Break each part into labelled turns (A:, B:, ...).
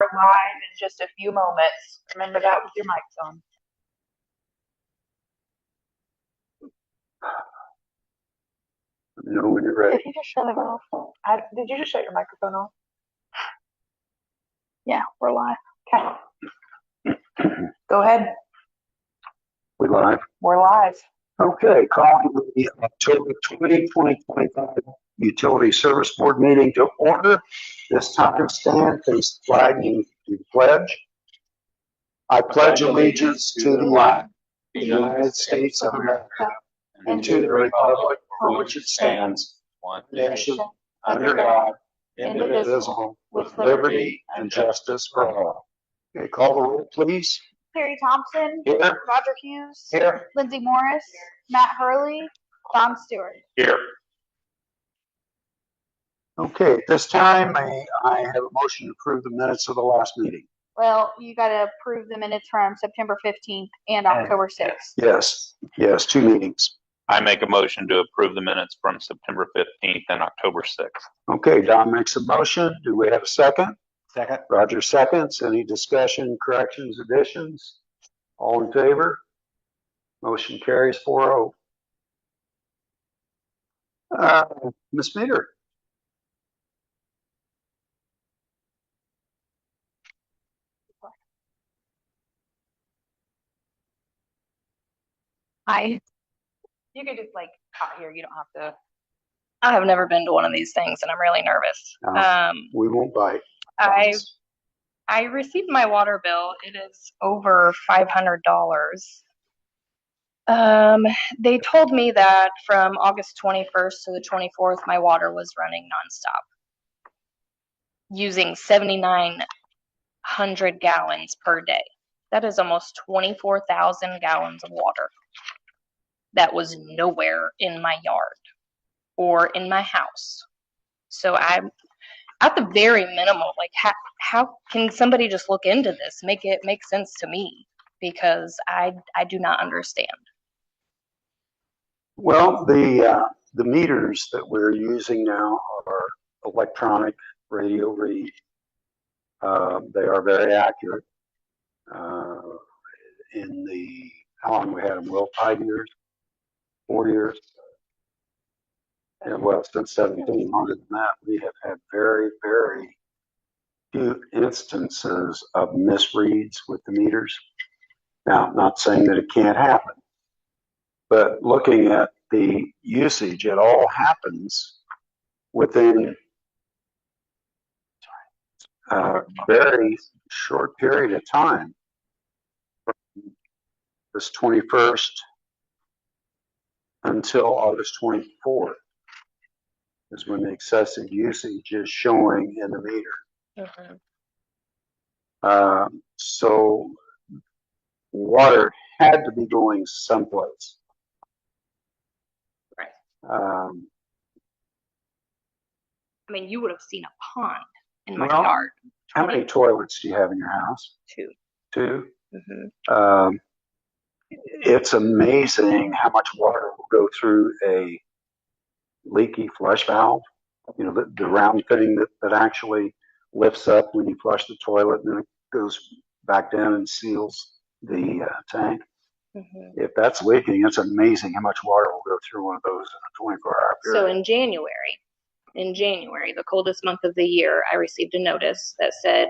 A: We're live in just a few moments. Remember that with your mics on.
B: Let me know when you're ready.
A: Did you just shut it off? Did you just shut your microphone off? Yeah, we're live. Okay. Go ahead.
B: We live?
A: We're live.
B: Okay, calling the October 20, 2025 Utility Service Board meeting to order. This time stand, face the flag, and do the pledge. I pledge allegiance to the flag, the United States of America, and to the republic for which it stands, one nation, under God, indivisible, with liberty and justice for all. Okay, call the roll, please.
A: Terry Thompson.
B: Here.
A: Roger Hughes.
B: Here.
A: Lindsay Morris. Matt Hurley. Don Stewart.
B: Here. Okay, at this time, I have a motion to approve the minutes of the last meeting.
A: Well, you got to approve the minutes from September 15th and October 6th.
B: Yes, 2 meetings.
C: I make a motion to approve the minutes from September 15th and October 6th.
B: Okay, Don makes a motion. Do we have a second?
C: Second.
B: Roger seconds. Any discussion, corrections, additions? All in favor? Motion carries 4-0. Ms. Meter.
D: Hi.
A: You could just out here. You don't have to.
D: I have never been to one of these things and I'm really nervous.
B: We won't bite.
D: I received my water bill. It is over $500. They told me that from August 21st to the 24th, my water was running nonstop, using 7,900 gallons per day. That is almost 24,000 gallons of water. That was nowhere in my yard or in my house. So I'm at the very minimal, how can somebody just look into this, make it make sense to me? Because I do not understand.
B: Well, the meters that we're using now are electronic radio read. They are very accurate. How long we had them? Well, 5 years, 4 years. And well, since 1700 and that, we have had very, very few instances of misreads with the meters. Now, I'm not saying that it can't happen, but looking at the usage, it all happens within a very short period of time. From this 21st until August 24th is when the excessive usage is showing in the meter.
D: Mm-hmm.
B: So water had to be going someplace.
D: Right.
B: I
D: mean, you would have seen a pond in my yard.
B: How many toilets do you have in your house?
D: 2.
B: 2?
D: Mm-hmm.
B: It's amazing how much water will go through a leaky flush valve. You know, the round thing that actually lifts up when you flush the toilet, and then it goes back down and seals the tank.
D: Mm-hmm.
B: If that's leaking, it's amazing how much water will go through one of those in a 24-hour period.
D: So in January, the coldest month of the year, I received a notice that said,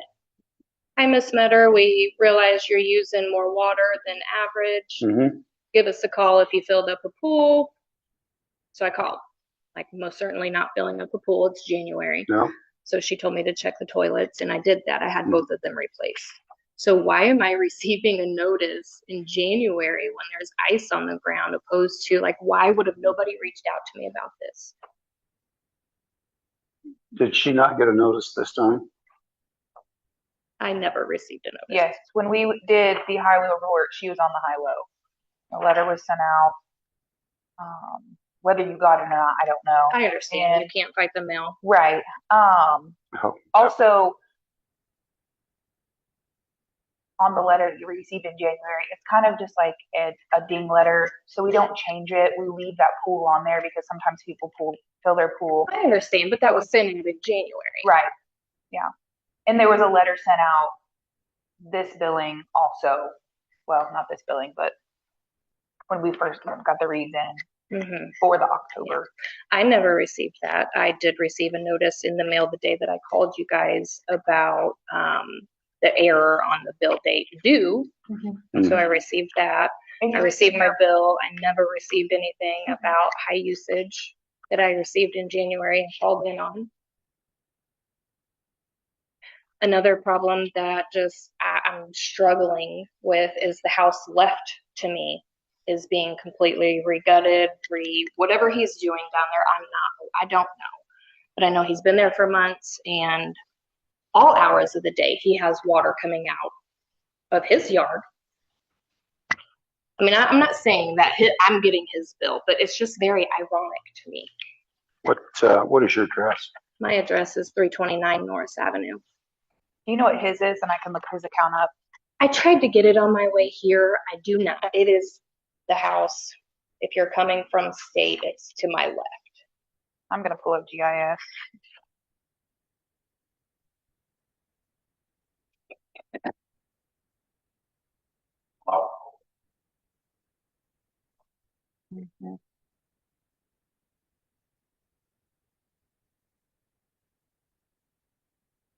D: "Hi, Miss Metter, we realize you're using more water than average.
B: Mm-hmm.
D: Give us a call if you filled up a pool." So I called. Most certainly not filling up a pool. It's January.
B: No.
D: So she told me to check the toilets, and I did that. I had both of them replaced. So why am I receiving a notice in January when there's ice on the ground, opposed to why would have nobody reached out to me about this?
B: Did she not get a notice this time?
D: I never received a notice.
A: Yes, when we did the high-low report, she was on the high-low. A letter was sent out. Whether you got it or not, I don't know.
D: I understand. You can't fight the mail.
A: Right. Also, on the letter that you received in January, it's kind of just like a ding letter. So we don't change it. We leave that pool on there because sometimes people fill their pool.
D: I understand, but that was sent in January.
A: Right. Yeah. And there was a letter sent out this billing also. Well, not this billing, but when we first got the reads in for the October.
D: I never received that. I did receive a notice in the mail the day that I called you guys about the error on the bill date due. So I received that. I received my bill. I never received anything about high usage that I received in January and called in on. Another problem that just I'm struggling with is the house left to me is being completely regutted, whatever he's doing down there. I don't know, but I know he's been there for months, and all hours of the day he has water coming out of his yard. I mean, I'm not saying that I'm getting his bill, but it's just very ironic to me.
B: What is your address?
D: My address is 329 Norris Avenue.
A: Do you know what his is? And I can look his account up.
D: I tried to get it on my way here. I do not. It is the house. If you're coming from state, it's to my left.
A: I'm going to pull up GIS.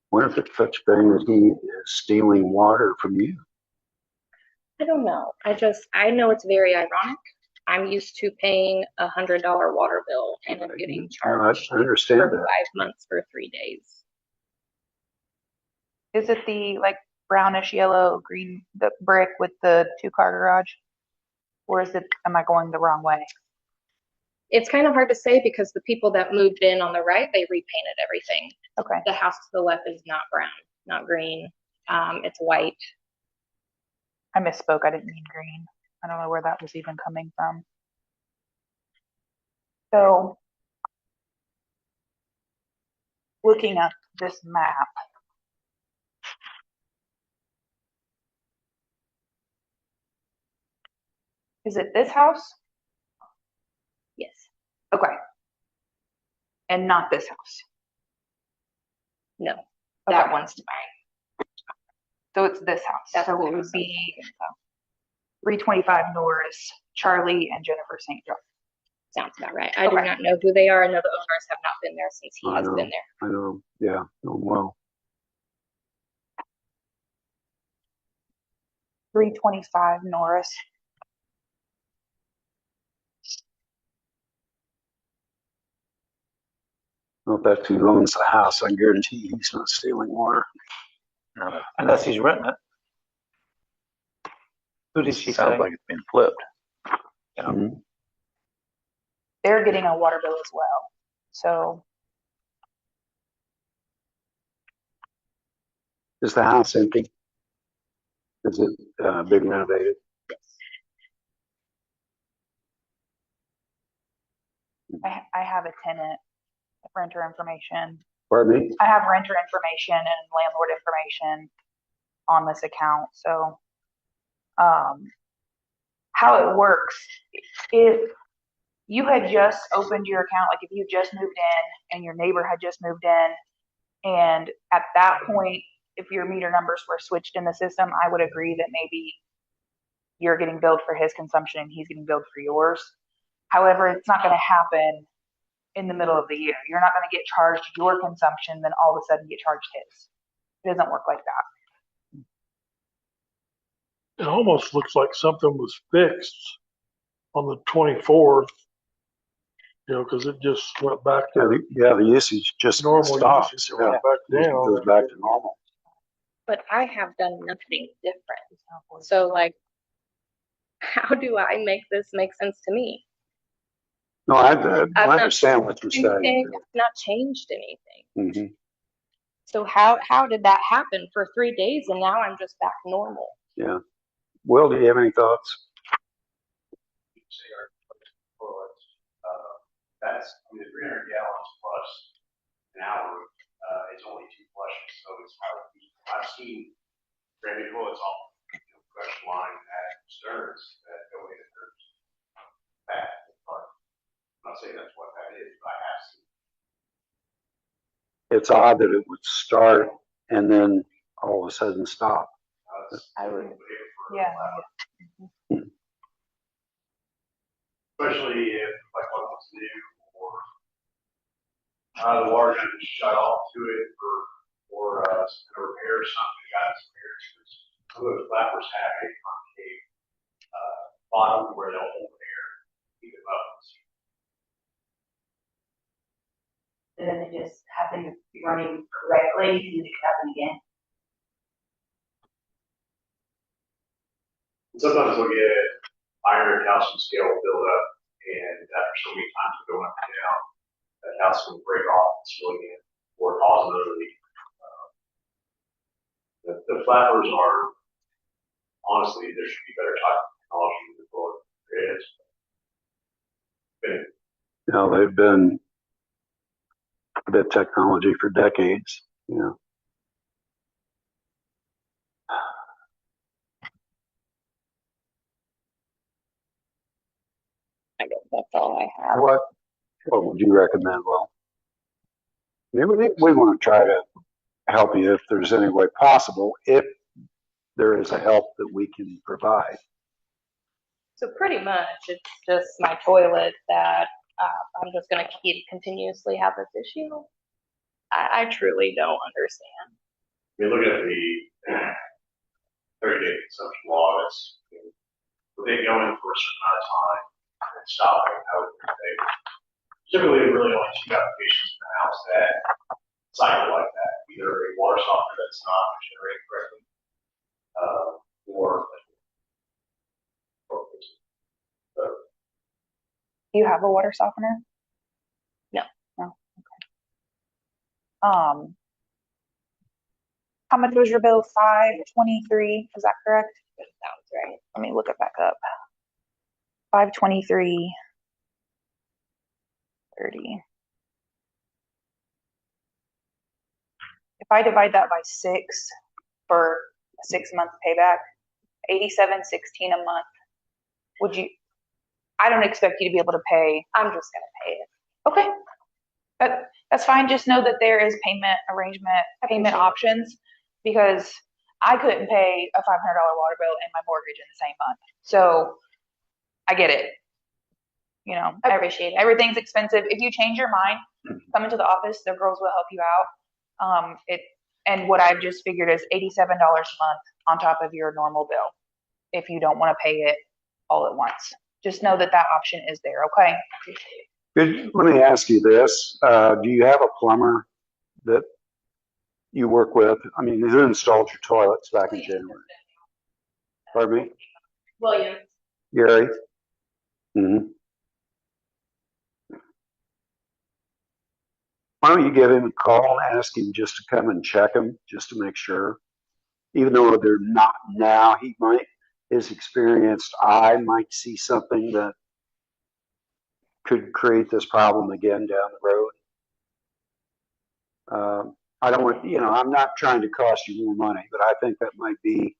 B: What if it's such a thing that he is stealing water from you?
D: I don't know. I know it's very ironic. I'm used to paying $100 water bill and I'm getting charged
B: I understand
D: for
B: that.
D: 5 months for 3 days.
A: Is it the like brownish yellow green, the brick with the 2-car garage? Or am I going the wrong way?
D: It's kind of hard to say because the people that moved in on the right, they repainted everything.
A: Okay.
D: The house to the left is not brown, not green. It's white.
A: I misspoke. I didn't mean green. I don't know where that was even coming from. So, looking at this map, is it this house?
D: Yes.
A: Okay. And not this house.
D: No.
A: Okay.
D: That one's mine.
A: So it's this house.
D: That's
A: so
D: what
A: it
D: I
A: would be 325 Norris, Charlie and Jennifer St. John.
D: Sounds about right. I do not know who they are. I know the owners have not been there since he has been there.
B: I know. Yeah. Oh, well.
A: 325 Norris.
B: Well, if that's who owns the house, I guarantee he's not stealing water.
C: No,
E: Unless he's renting it. Who did she
C: sounds
E: say?
C: like it's being flipped.
E: Yeah.
B: Mm-hmm.
A: They're getting a water bill as well. So
B: Is the house empty? Is it big renovated?
A: I have a tenant, renter information.
B: Pardon me?
A: I have renter information and landlord information on this account. So how it works, if you had just opened your account, like if you just moved in and your neighbor had just moved in, and at that point, if your meter numbers were switched in the system, I would agree that maybe you're getting billed for his consumption and he's getting billed for yours. However, it's not going to happen in the middle of the year. You're not going to get charged your consumption, then all of a sudden get charged his. It doesn't work like that.
F: It almost looks like something was fixed on the 24th, because it just went back to
B: The usage just
F: normal
B: stops.
F: usage. It went back
B: It
F: down.
B: goes back to normal.
D: But I have done nothing different. So, like, how do I make this make sense to me?
B: No, I understand what you're saying.
D: I've not changed anything.
B: Mm-hmm.
D: So how did that happen for 3 days and now I'm just back normal?
B: Yeah. Will, do you have any thoughts?
G: That's, I mean, the 300 gallons plus an hour, it's only 2 flushes, so it's hard. I've seen drainage toilets on, fresh line at Stearns that go in and there's bad. I'm not saying that's what that is, but I have seen.
B: It's odd that it would start and then all of a sudden stop.
A: I would, yeah.
G: Especially if like one was new or the water got shut off to it or some repair or something got some repairs. Some of those flappers have a concave bottom where they'll hold air, keep it up.
H: And then it just happened to be running correctly, and it could happen again.
G: Sometimes we'll get iron and calcium scale build up, and after so many times of going up and down, that calcium will break off and slow again, or cause another leak. The flappers are, honestly, there should be better technology than what there is.
B: You know, they've been the technology for decades, you know.
D: I guess that's all I have.
B: What would you recommend, Will? We want to try to help you if there's any way possible, if there is a help that we can provide.
D: So pretty much, it's just my toilet that I'm just going to continuously have this issue. I truly don't understand.
G: I mean, look at the 30-day consumption law. It's, when they go in for a certain amount of time and stopping, how would they? Typically, really only two applications in the house that cycle like that. Either a water softener that's not generating correctly, or
A: Do you have a water softener?
D: No.
A: No. Okay. How much was your bill? $523. Is that correct?
D: That sounds right.
A: Let me look it back up. 523.30. If I divide that by 6 for a 6-month payback, $87.16 a month. Would you? I don't expect you to be able to pay.
D: I'm just going to pay it.
A: Okay. That's fine. Just know that there is payment payment options, because I couldn't pay a $500 water bill and my mortgage in the same month. So I get it. You know,
D: I appreciate it.
A: Everything's expensive. If you change your mind, come into the office. The girls will help you out. And what I've just figured is $87 a month on top of your normal bill if you don't want to pay it all at once. Just know that option is there. Okay.
B: Good. Let me ask you this. Do you have a plumber that you work with? I mean, who installed your toilets back in January? Pardon me?
H: William.
B: Gary? Mm-hmm. Why don't you give him a call and ask him just to come and check them, just to make sure? Even though they're not now, his experienced eye might see something that could create this problem again down the road. I don't want, I'm not trying to cost you more money, but I think that might be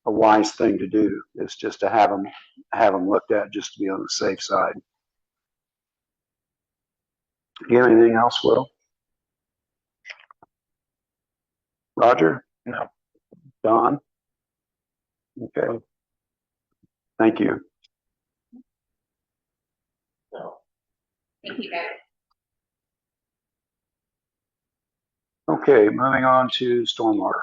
B: a wise thing to do, is just to have them looked at, just to be on the safe side. Do you have anything else, Will? Roger?
E: No.
B: Don? Okay. Thank you.
G: No.
H: Thank you, guys.
B: Okay, moving on to stormwater.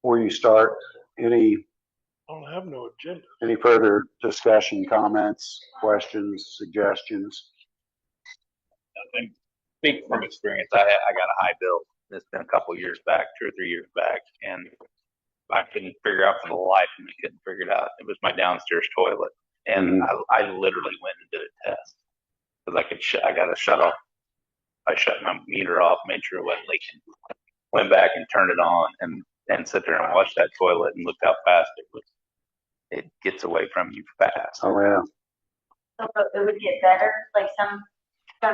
B: Before you start, any
F: I don't have no agenda.
B: further discussion, comments, questions, suggestions?
C: I think, speak from experience, I got a high bill. It's been a couple years back, 2 or 3 years back, and I couldn't figure out for the life of me. Couldn't figure it out. It was my downstairs toilet, and I literally went and did a test because I got to shut off. I shut my meter off, made sure it wasn't leaking. Went back and turned it on, and sit there and watch that toilet and looked how fast it was. It gets away from you fast.
B: Oh yeah.
H: So it would get better, like some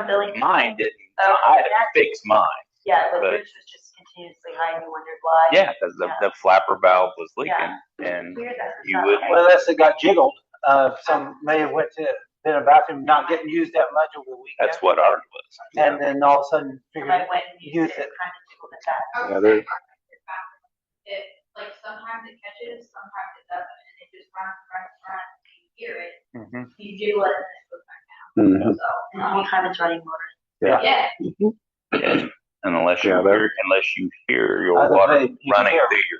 H: billing.
C: Mine didn't.
H: Oh,
C: I had to fix mine.
H: Yeah, but
C: but-
H: yours was just continuously high, and you wondered why.
C: Yeah, because the flapper valve was leaking,
H: Yeah.
C: and
H: Weird, that's
C: you
H: not
C: would.
H: right.
E: Well, unless it got jiggled. some may have went to, been a bathroom not getting used that much over the weekend.
C: That's what ours was.
E: And then all of a sudden figured
H: Somebody went and
E: use
H: used
E: it.
H: it, kind of tickled the tap.
B: Yeah, there,
I: It, like, sometimes it catches, sometimes it doesn't, and it just runs, you hear it,
C: Mhm.
I: you do it, and it goes back
B: mhm.
I: down, so.
H: And the whole time it's running water.
B: Yeah.
I: Yeah,
C: And unless you
B: Yeah,
C: hear, your
E: I would
C: water
E: say you
C: running
E: hear-
C: through your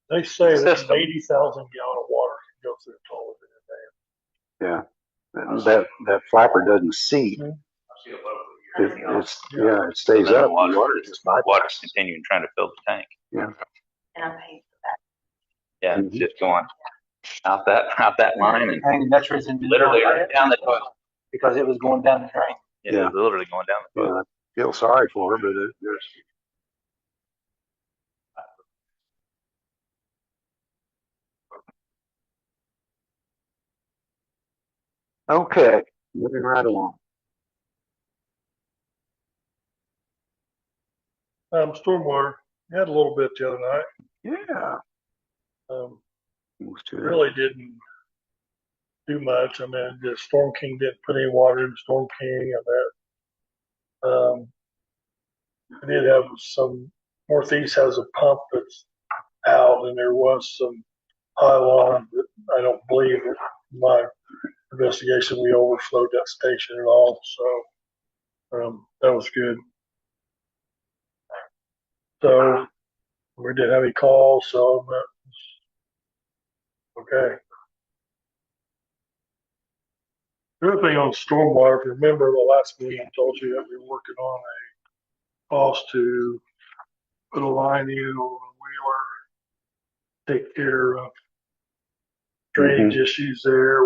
F: They say that
C: System.
F: 80,000 gallon of water can go through a toilet in a day.
B: Yeah. That flapper doesn't seat.
G: I've seen it locally.
B: It stays
C: Then the
B: up. The
C: water-
B: water just
C: water's
B: bypasses.
C: continuing trying to fill the tank.
H: And I'm paying for that.
C: Yeah,
B: Mhm.
C: it's just going out that line and
E: And that's the reason.
C: literally right down the toilet.
E: Because it was going down the drain.
C: It
B: Yeah.
C: is literally going down the toilet.
B: Yeah, I feel sorry for her, but there's. Okay, moving right along.
F: Stormwater, we had a little bit the other night.
B: Yeah.
F: It really didn't do much. I mean, the Storm King didn't put any water in the Storm King. I did have some, Northeast has a pump that's out, and there was some pylon, but I don't believe that in my investigation we overflowed that station at all. So that was good. So we didn't have any calls, so that was okay. The other thing on stormwater, if you remember the last meeting, I told you that we were working on a cost to put a line in on Wheeler, take care of drainage issues there.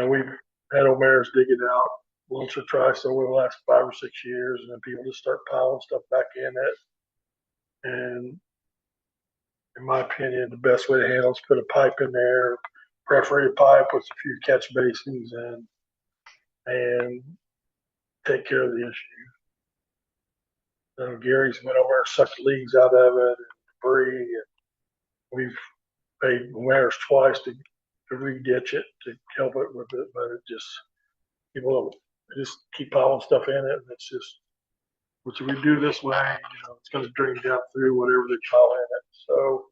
F: We've had O'Meara's dig it out once or twice over the last 5 or 6 years, and then people just start piling stuff back in it. And in my opinion, the best way to handle it is put a pipe in there, perforated pipe with a few catch basins in, and take care of the issue. Gary's went over and sucked leaves out of it and debris, and we've paid O'Meara's twice to re-ditch it to help it with it, but it just, people just keep piling stuff in it, and it's just, which we do this way, it's going to drain down through whatever they pile in it. So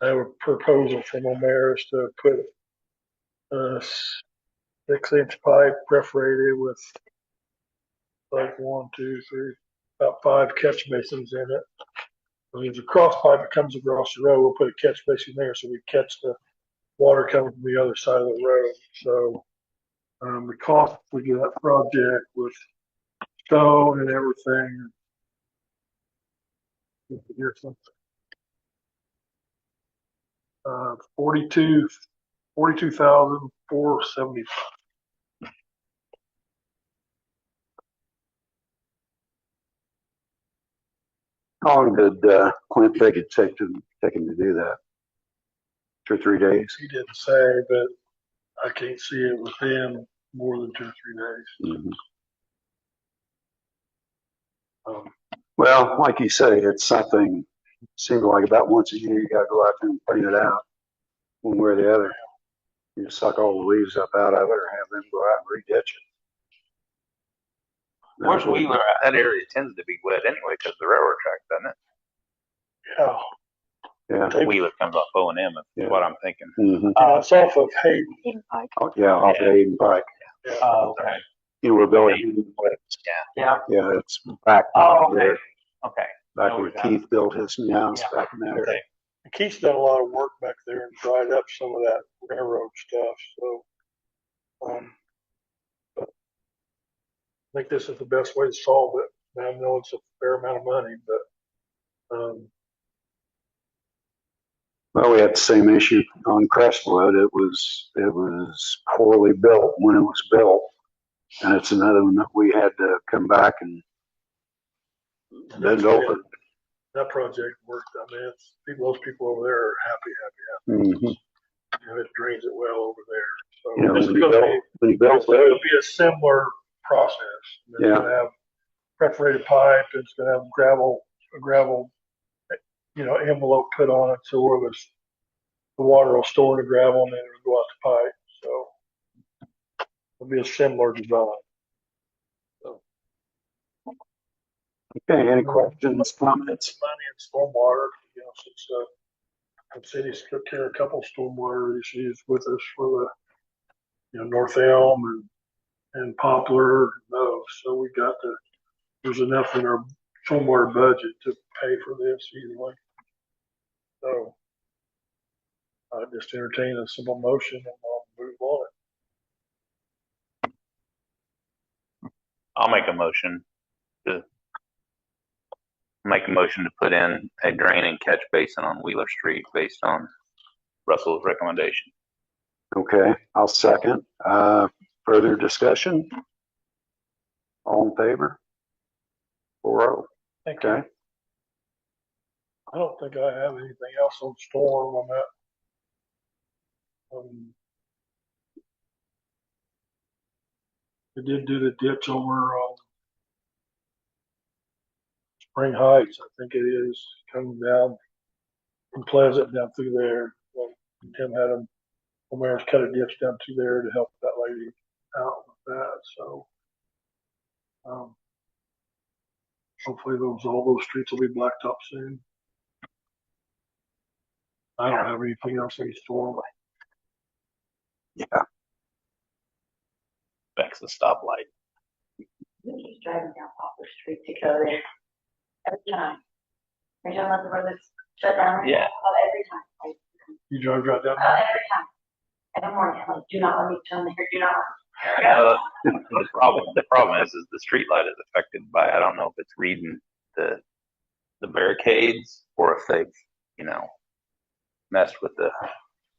F: I have a proposal from O'Meara's to put a 6-inch pipe perforated with like 1, 2, 3, about 5 catch basins in it. I mean, there's a cross pipe that comes across the road. We'll put a catch basin there so we catch the water coming from the other side of the road. So the cost for that project with stone and everything. Here's something. 42,475.
B: How long did Clint take him to do that? 2 or 3 days?
F: He didn't say, but I can't see it within more than 2 or 3 days.
B: Mhm. Well, like you say, it's something, seems like about once a year you gotta go out there and clean it out, one way or the other. You suck all the leaves up out of it or have them go out and re-ditch it.
C: Where's Wheeler at? That area tends to be wet anyway because the railroad track, doesn't
F: Yeah.
B: Yeah.
C: it? Wheeler comes off O&M is what I'm thinking.
B: Mhm.
F: It's off of Hayden.
B: Oh, yeah, off the Hayden Pike.
E: Oh, okay.
B: We're building Hayden Place.
E: Yeah.
B: Yeah, it's back
E: Oh,
B: there,
E: okay. Okay.
B: back where Keith built his new house
E: Yeah.
B: back in that area.
E: Okay.
F: Keith's done a lot of work back there and dried up some of that railroad stuff. So, but I think this is the best way to solve it. And I know it's a fair amount of money, but
B: Well, we had the same issue on Crestwood. It was poorly built when it was built. And it's another one that we had to come back and bend over.
F: that project worked. I mean, those people over there are happy.
B: Mhm.
F: It drains it well over there. So
B: You know,
F: this is
B: when you
F: going to
B: built
F: be,
B: those,
F: a similar process. It's
B: Yeah.
F: going to have perforated pipe. It's going to have a gravel, envelope put on it. So where there's the water will store in the gravel and then it'll go out the pipe. So it'll be a similar design.
B: Okay, any questions, comments?
F: It's money in stormwater, since the city's took care of a couple stormwater issues with us for the, North Elm and Poplar and those. So there's enough in our stormwater budget to pay for this easily. So I just entertain a simple motion and I'll move on it.
C: I'll make a motion to put in a drain and catch basin on Wheeler Street based on Russell's recommendation.
B: Okay, I'll second. Further discussion? All in favor? 4-0.
F: Thank you.
B: Okay.
F: I don't think I have anything else on storm on that. I did do the ditch over Spring Heights, I think it is, coming down from Pleasant down through there. Well, Tim had him, Omar's cut a ditch down through there to help that lady out with that. So hopefully all those streets will be blacktop soon. I don't have anything else in storm.
B: Yeah.
C: Back's the stoplight.
H: Just driving down Poplar Street to go there. Every time. Every time let the road that's shut down. Right?
C: Yeah.
H: Every time.
F: You drive right down there?
H: Every time. Every morning. I'm like, do not let me turn there. Do not.
C: The problem is the street light is affected by, I don't know if it's reading the barricades or if they've, messed with the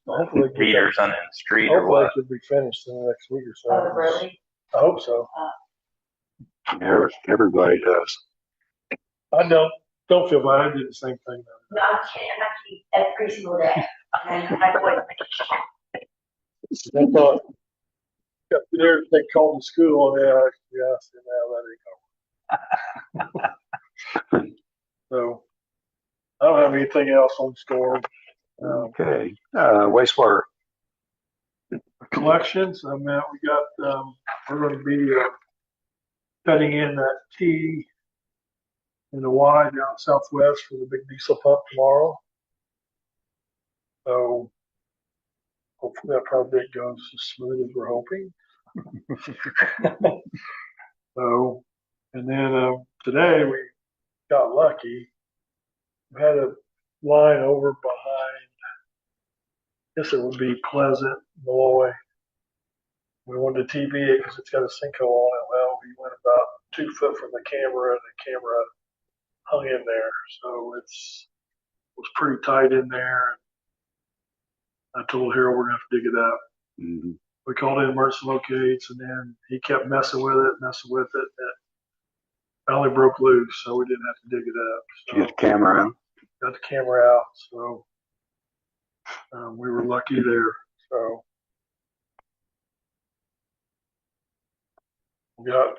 F: Hopefully
C: readers on the street or
F: hopefully
C: what.
F: it could be finished in the next week or so.
H: Oh, really?
F: I hope so.
B: Everybody does.
F: I don't feel bad. I did the same thing.
H: No, I'm kidding. I'm actually every single day. And my boy.
F: I thought, they called the school and they asked him how that ain't So I don't have anything else on storm.
B: Okay. Wastewater.
F: Collections, we got, we're going to be cutting in that T in the Y down southwest for the big diesel pump tomorrow. So hopefully that project goes as smooth as we're hoping. So, and then today we got lucky. We had a line over behind, I guess it would be Pleasant, Malloy. We wanted to TV it because it's got a sinkhole on it. Well, we went about 2 foot from the camera and the camera hung in there. So it was pretty tight in there. I told Harold we're going to have to dig it out.
B: Mm-hmm.
F: We called in emergency locates and then he kept messing with it. And it finally broke loose. So we didn't have to dig it up. So
B: Get the camera out.
F: got the camera out. So we were lucky there. So we got,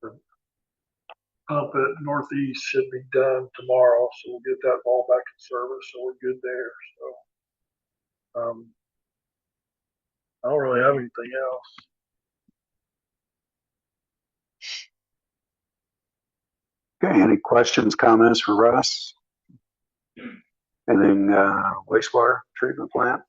F: the pump at Northeast should be done tomorrow. So we'll get that all back in service. So we're good there. So I don't really have anything else.
B: Okay. Any questions, comments for Russ? And then wastewater treatment plant.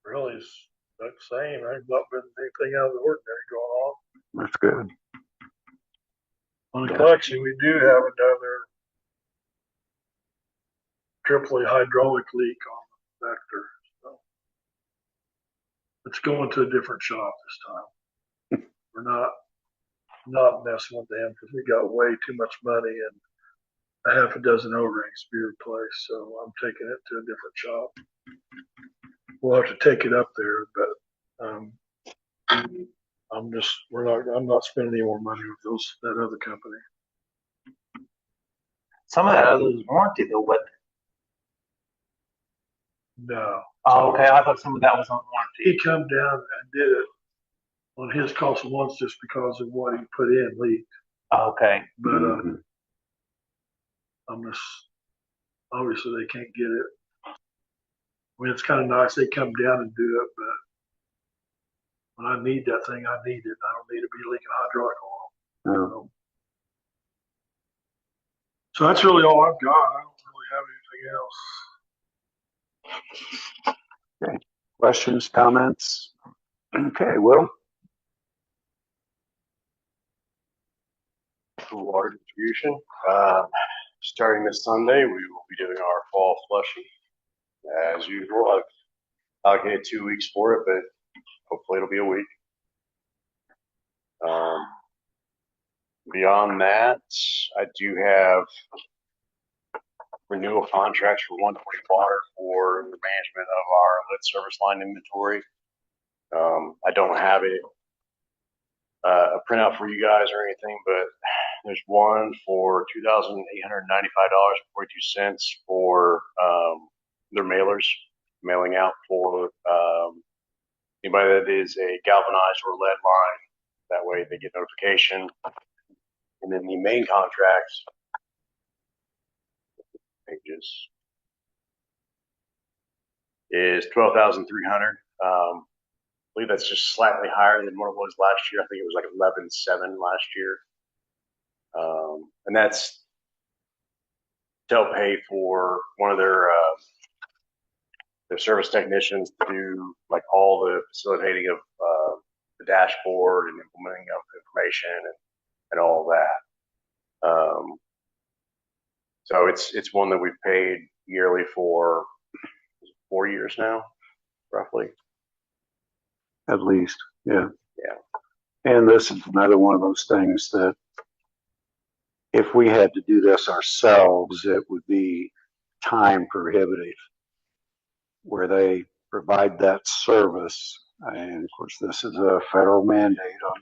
F: Really, it's the same. There's not been anything out of the ordinary going on.
B: That's good.
F: On the collection, we do have another triply hydraulic leak on the vector. So it's going to a different shop this time. We're not messing with them because we got way too much money and a half a dozen O-rings to be replaced. So I'm taking it to a different shop. We'll have to take it up there, but I'm not spending any more money with that other company.
E: Some of that other is warranty though, but
F: No.
E: oh, okay. I thought some of that was on warranty.
F: He come down and did it on his cost once just because of what he put in leaked.
E: Okay.
F: But,
B: Mhm.
F: I'm just, obviously they can't get it. I mean, it's kind of nice they come down and do it, but when I need that thing, I need it. I don't need to be leaking hydraulic oil.
B: No.
F: So that's really all I've got. I don't really have anything else.
B: Questions, comments? Okay, Will?
G: Water distribution. Starting this Sunday, we will be doing our fall flushing. As usual, I've allocated 2 weeks for it, but hopefully it'll be a week. Beyond that, I do have renewal contracts for 120 Water for the management of our lead service line inventory. I don't have a printout for you guys or anything, but there's one for $2,895.42 for their mailers, mailing out for anybody that is a galvanized or lead line. That way they get notification. And then the main contracts pages is 12,300. I believe that's just slightly higher than what it was last year. I think it was like 11,700 last year. And that's to pay for one of their service technicians to do like all the facilitating of the dashboard and implementing of information and all that. So it's one that we've paid yearly for 4 years now, roughly.
B: At least, yeah.
G: Yeah.
B: And this is another one of those things that if we had to do this ourselves, it would be time prohibitive, where they provide that service. And of course, this is a federal mandate on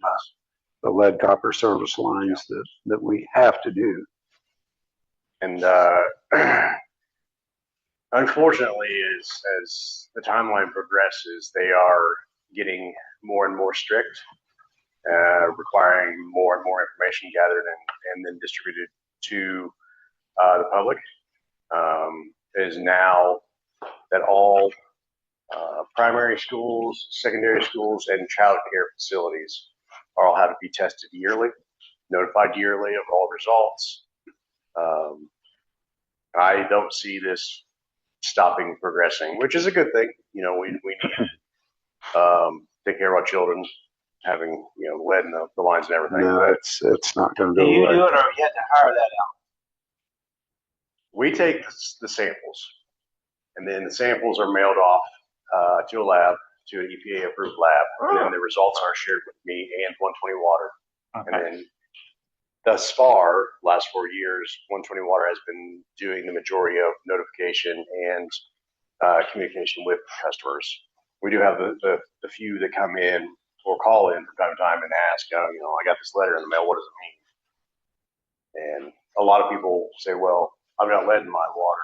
B: the lead copper service lines that we have to do.
G: And unfortunately, as the timeline progresses, they are getting more and more strict, requiring more and more information gathered and then distributed to the public. It is now that all primary schools, secondary schools, and child care facilities all have to be tested yearly, notified yearly of all results. I don't see this stopping progressing, which is a good thing. You know, we need take care of our children having, lead in the lines and everything.
B: No, it's not going to
E: Do
B: go
E: you
B: away.
E: do it or you have to hire that out?
G: We take the samples, and then the samples are mailed off to a lab, to an EPA approved lab, and then the results are shared with me and 120 Water.
E: Okay.
G: And then thus far, last 4 years, 120 Water has been doing the majority of notification and communication with customers. We do have the few that come in or call in from time to time and ask, I got this letter in the mail, what does it mean? And a lot of people say, well, I've got lead in my water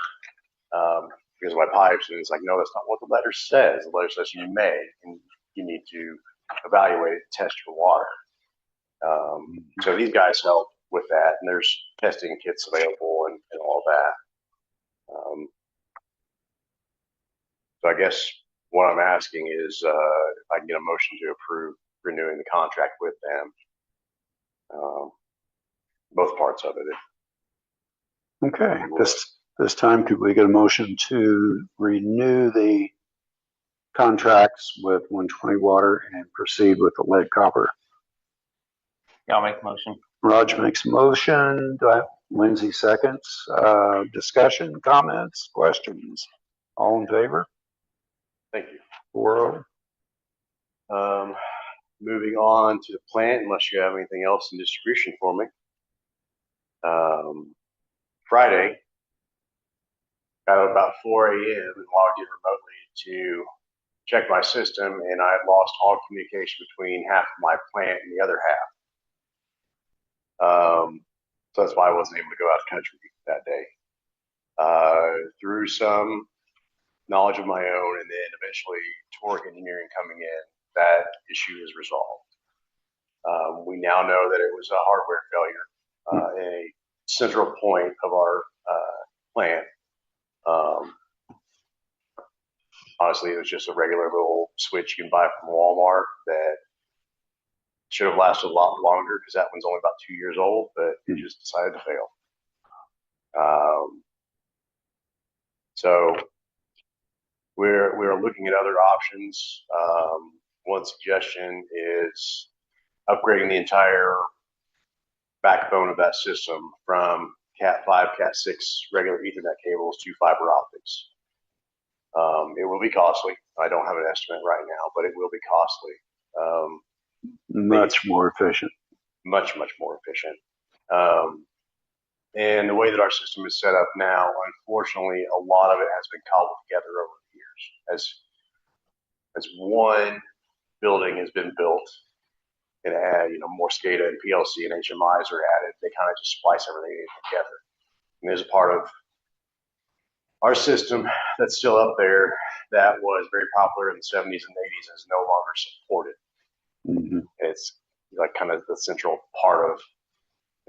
G: because of my pipes. And it's like, no, that's not what the letter says. The letter says you may, and you need to evaluate it, test your water. So these guys help with that, and there's testing kits available and all that. So I guess what I'm asking is if I can get a motion to approve renewing the contract with them, both parts of it.
B: Okay, this time, could we get a motion to renew the contracts with 120 Water and proceed with the lead copper?
E: I'll make a motion.
B: Raj makes a motion. Lindsay seconds. Discussion, comments, questions? All in favor?
G: Thank you.
B: 4-0.
G: Moving on to the plant, unless you have anything else in distribution for me. Friday, at about 4 a.m. and logged in remotely to check my system, and I had lost all communication between half of my plant and the other half. So that's why I wasn't able to go out of country that day. Through some knowledge of my own and then eventually Torque Engineering coming in, that issue is resolved. We now know that it was a hardware failure a central point of our plant. Honestly, it was just a regular little switch you can buy from Walmart that should have lasted a lot longer because that one's only about 2 years old, but it just decided to fail. So we're looking at other options. One suggestion is upgrading the entire backbone of that system from Cat 5, Cat 6 regular Ethernet cables to fiber optics. It will be costly. I don't have an estimate right now, but it will be costly.
B: Much more efficient.
G: Much more efficient. And the way that our system is set up now, unfortunately, a lot of it has been cobbled together over the years. As one building has been built and more SCADA and PLC and HMIs are added, they kind of just splice everything together. And there's a part of our system that's still up there that was very popular in the 70s and 80s and is no longer supported.
B: Mm-hmm.
G: It's like kind of the central part of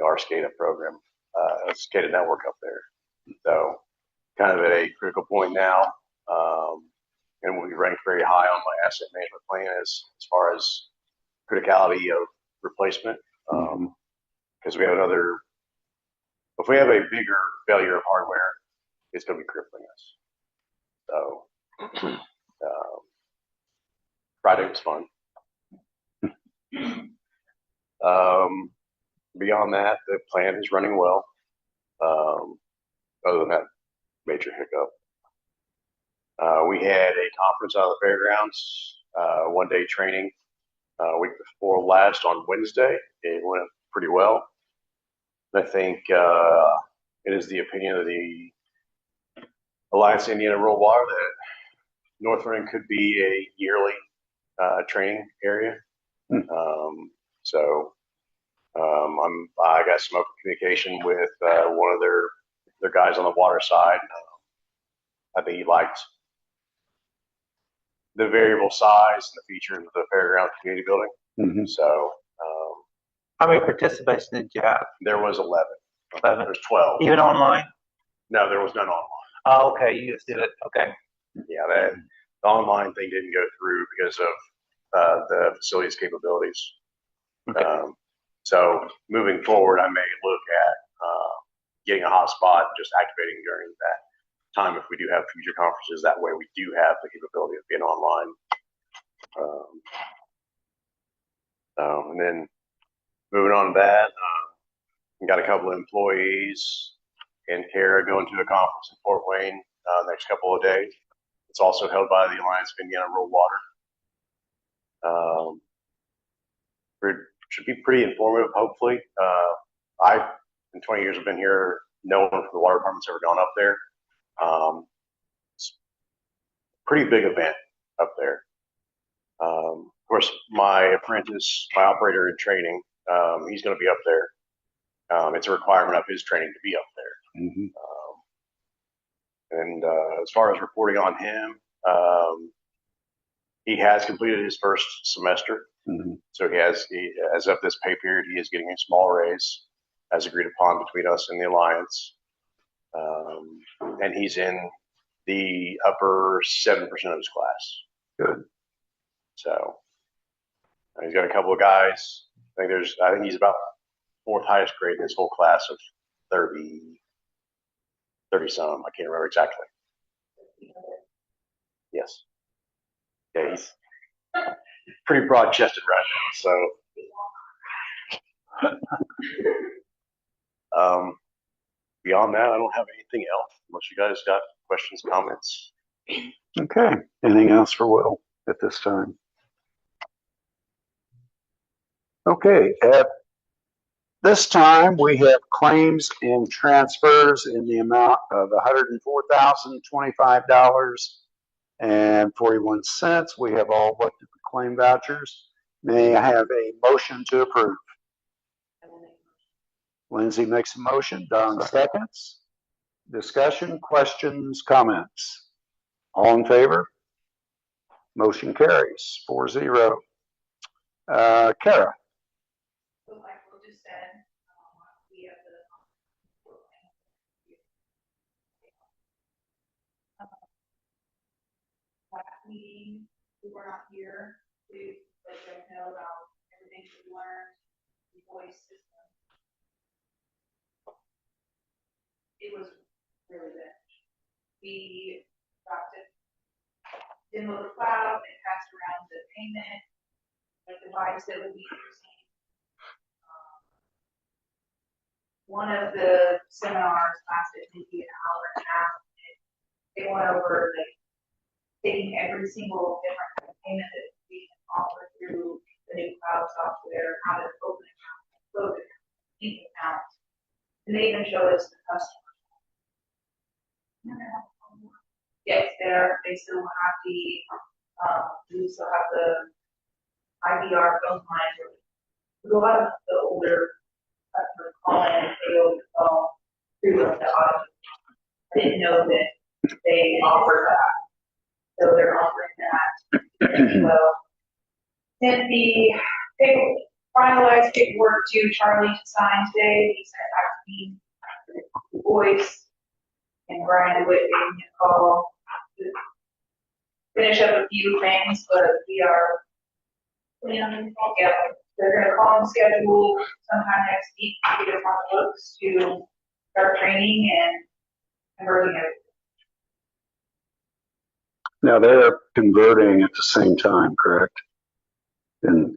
G: our SCADA program, SCADA network up there. So kind of at a critical point now, and we'll be ranked very high on my asset management plan as far as criticality of replacement. Because we have if we have a bigger failure of hardware, it's going to be crippling us. So Friday was fun. Beyond that, the plant is running well. Other than that major hiccup, we had a conference out of the fairgrounds, 1-day training, week before last on Wednesday. It went pretty well. I think it is the opinion of the Alliance Indiana Rural Water that North Vernon could be a yearly training area. I got some open communication with one of their guys on the water side. I think he liked the variable size and the features of the fairground community building.
B: Mm-hmm.
G: So,
E: how many participants did you have?
G: there was 11.
E: 11.
G: There was 12.
E: Even online?
G: No, there was none online.
E: Oh, okay. You just did it. Okay.
G: Yeah, the online thing didn't go through because of the facility's capabilities.
E: Okay.
G: So moving forward, I may look at getting a hotspot and just activating during that time if we do have future conferences. That way we do have the capability of being online. And then moving on to that, we got a couple of employees and Kara going to a conference in Fort Wayne next couple of days. It's also held by the Alliance of Indiana Rural Water. Should be pretty informative, hopefully. In 20 years I've been here, no one from the water department's ever gone up there. It's a pretty big event up there. Of course, my apprentice, my operator in training, he's going to be up there. It's a requirement of his training to be up there.
B: Mm-hmm.
G: And as far as reporting on him, he has completed his first semester.
B: Mm-hmm.
G: So as of this pay period, he is getting a small raise as agreed upon between us and the Alliance. And he's in the upper 7% of his class.
B: Good. So
G: he's got a couple of guys. I think he's about fourth highest grade in his whole class of 30 some. I can't remember exactly. Yes. Yeah, he's pretty broad chested right now. So, beyond that, I don't have anything else. Unless you guys got questions, comments.
B: Okay. Anything else for Will at this time? Okay. At this time, we have claims and transfers in the amount of $104,025.41. We have all looked at the claim vouchers. May I have a motion to approve? Lindsay makes a motion. Don seconds. Discussion, questions, comments? All in favor? Motion carries 4-0. Kara.
I: So like Will just said, we have meeting, we were not here to let them know about everything we learned, the voice system. It was really good. We got to demo the cloud and passed around the payment, the device that would be using. One of the seminars lasted maybe an hour and a half. They went over like taking every single different kind of payment that we can offer through the new cloud software, how to open accounts, close accounts, link accounts, and they even showed us the customer. Yes, they still have we still have the IVR phone line. A lot of the older customers call in, they will call through the auto. I didn't know that they offer that. So they're offering that as well. Sent the finalized paperwork to Charlie to sign today. He sent it back to me. Voice and Brian Whitney to call to finish up a few things, but we are yeah, they're gonna call and schedule sometime next week to get us on the books to start training and converting it.
B: Now they're converting at the same time, correct? In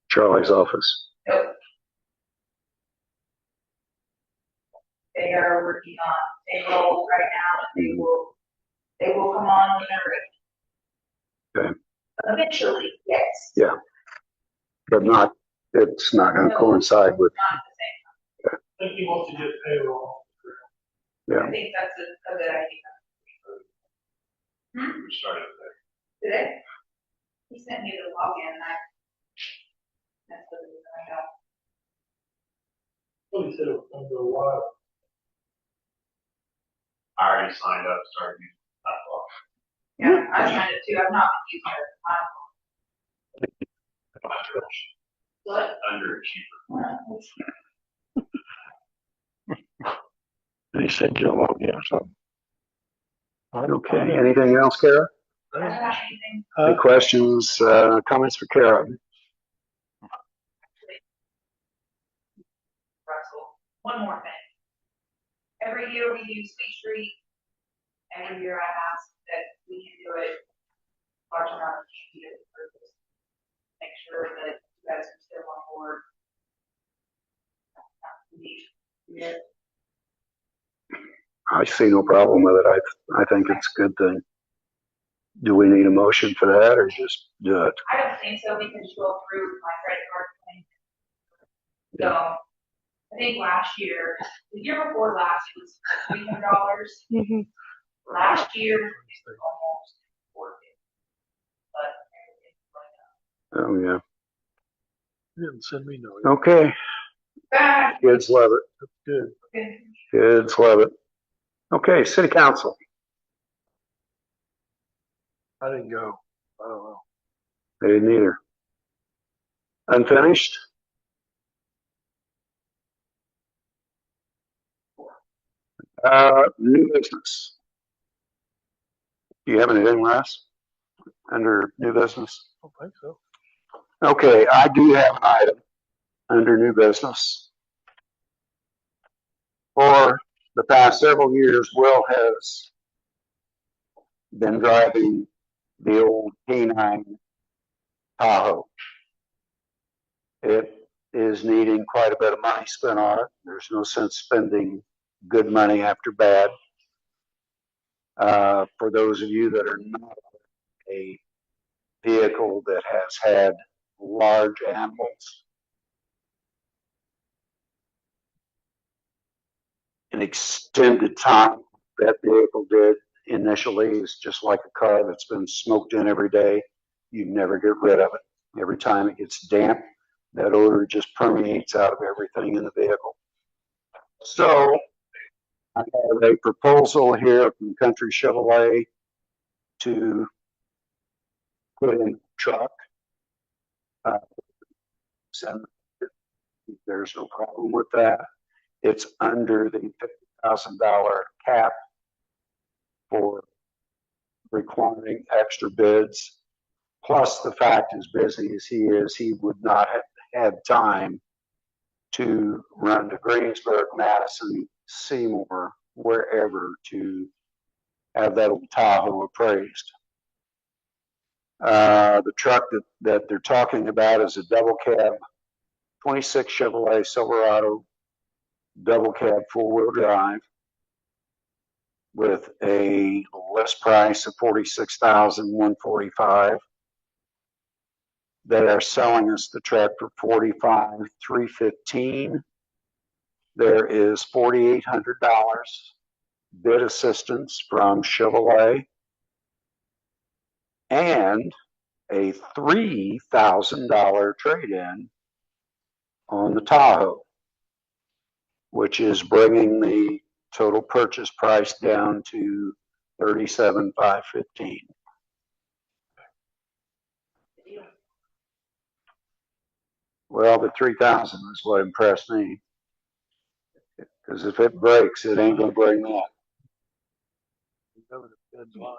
B: Charlie's office.
I: Nope. They are working on payroll right now, and they will come on when they're ready.
B: Okay.
I: Eventually, yes.
B: Yeah. But it's not going to coincide with.
I: Not at the same time.
F: I think he wants to get payroll.
B: Yeah.
I: I think that's a good idea.
G: We started there.
I: Today? He sent me the login and that's what it was I got.
F: Well, he said it was going to go a while.
G: I already signed up, started using that box.
I: Yeah, I signed it too. I've not been using it. What?
G: Underachiever.
B: They said Joe log in or something. Okay. Anything else, Kara?
I: I don't have anything.
B: Any questions, comments for Kara?
I: Russell, one more thing. Every year we do Sweet Street. Every year I ask that we can do it large enough to get it purchased. Make sure that you guys are still on board. Yeah.
B: I see no problem with it. I think it's a good thing. Do we need a motion for that or just do it?
I: I don't think so because you'll approve my credit card thing. So I think the year before last, it was $300. Last year, it was almost $450. But
B: Oh, yeah.
F: He didn't send me no.
B: Okay.
I: back.
B: Kids love it.
F: That's good.
B: Kids love it. Okay. City Council.
F: I didn't go. I don't know.
B: They didn't either. Unfinished? New business. Do you have anything, Russ? Under new business?
F: I don't think so.
B: Okay, I do have an item under new business. For the past several years, Will has been driving the old K9 Tahoe. It is needing quite a bit of money spent on it. There's no sense spending good money after bad. For those of you that are not a vehicle that has had large animals, an extended time, that vehicle did initially is just like a car that's been smoked in every day. You never get rid of it. Every time it gets damp, that odor just permeates out of everything in the vehicle. So I have a proposal here from Country Chevrolet to put in a truck. There's no problem with that. It's under the $50,000 cap for requiring extra bids. Plus the fact, as busy as he is, he would not have had time to run to Greensburg, Madison, Seymour, wherever to have that old Tahoe appraised. The truck that they're talking about is a double cab, 26 Chevrolet Silverado double cab four-wheel drive with a list price of $46,145. They are selling us the truck for $45,315. There is $4,800 bid assistance from Chevrolet and a $3,000 trade-in on the Tahoe, which is bringing the total purchase price down to $37,515. Well, the 3,000 is what impressed me. Because if it breaks, it ain't gonna bring that.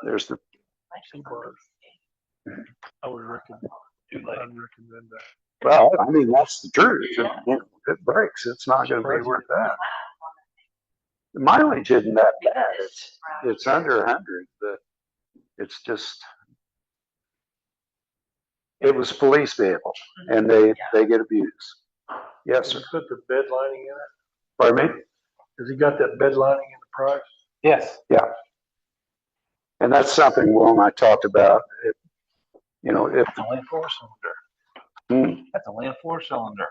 B: There's the.
F: I would recommend that.
B: Well, I mean, that's the truth. If it breaks, it's not gonna be worth that. The mileage isn't that bad. It's under 100, but it's just. It was a police vehicle, and they get abused. Yes, sir.
F: Does he put the bed lining in it?
B: Pardon me?
F: Has he got that bed lining in the price?
E: Yes.
B: Yeah. And that's something Will and I talked about. If
E: That's only a 4-cylinder. That's only a 4-cylinder.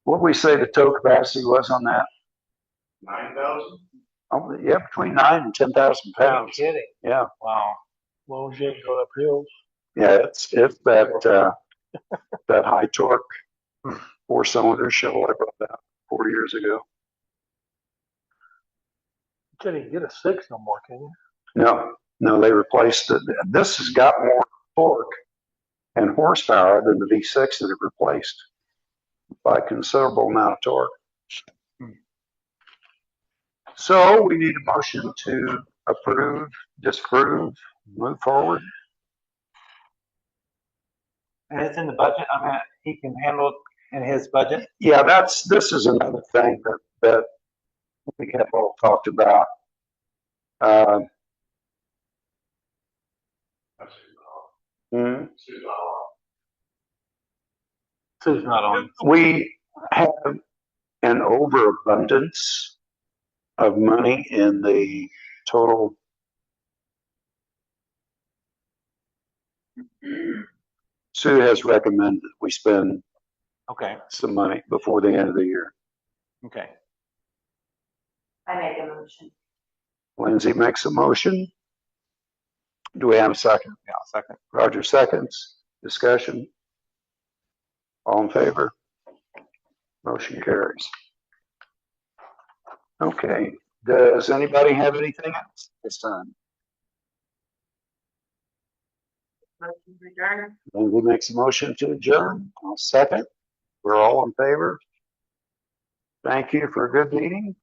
B: What we say the tow capacity was on that?
G: 9,000?
B: Oh, yeah, between 9 and 10,000
E: Are you
B: pounds.
E: kidding?
B: Yeah,
E: Wow.
F: As long as you ain't going up hills.
B: yeah, it's that that high torque 4-cylinder Chevrolet brought out 4 years ago.
F: You can't even get a 6 no more, can you?
B: No, they replaced it. This has got more torque and horsepower than the V6 that it replaced by a considerable amount of torque. So we need a motion to approve, disapprove, move forward.
E: And it's in the budget. I mean, he can handle it in his budget.
B: Yeah, this is another thing that we have all talked about.
G: That's
B: Hmm.
E: Sue's not on.
B: We have an overabundance of money in the total. Sue has recommended that we spend
E: Okay.
B: some money before the end of the year.
E: Okay.
H: I make a motion.
B: Lindsay makes a motion. Do we have a second?
E: Yeah, I'll second.
B: Roger seconds. Discussion. All in favor? Motion carries. Okay. Does anybody have anything else this time?
H: Motion to adjourn.
B: Lindsay makes a motion to adjourn. I'll second. We're all in favor. Thank you for a good meeting.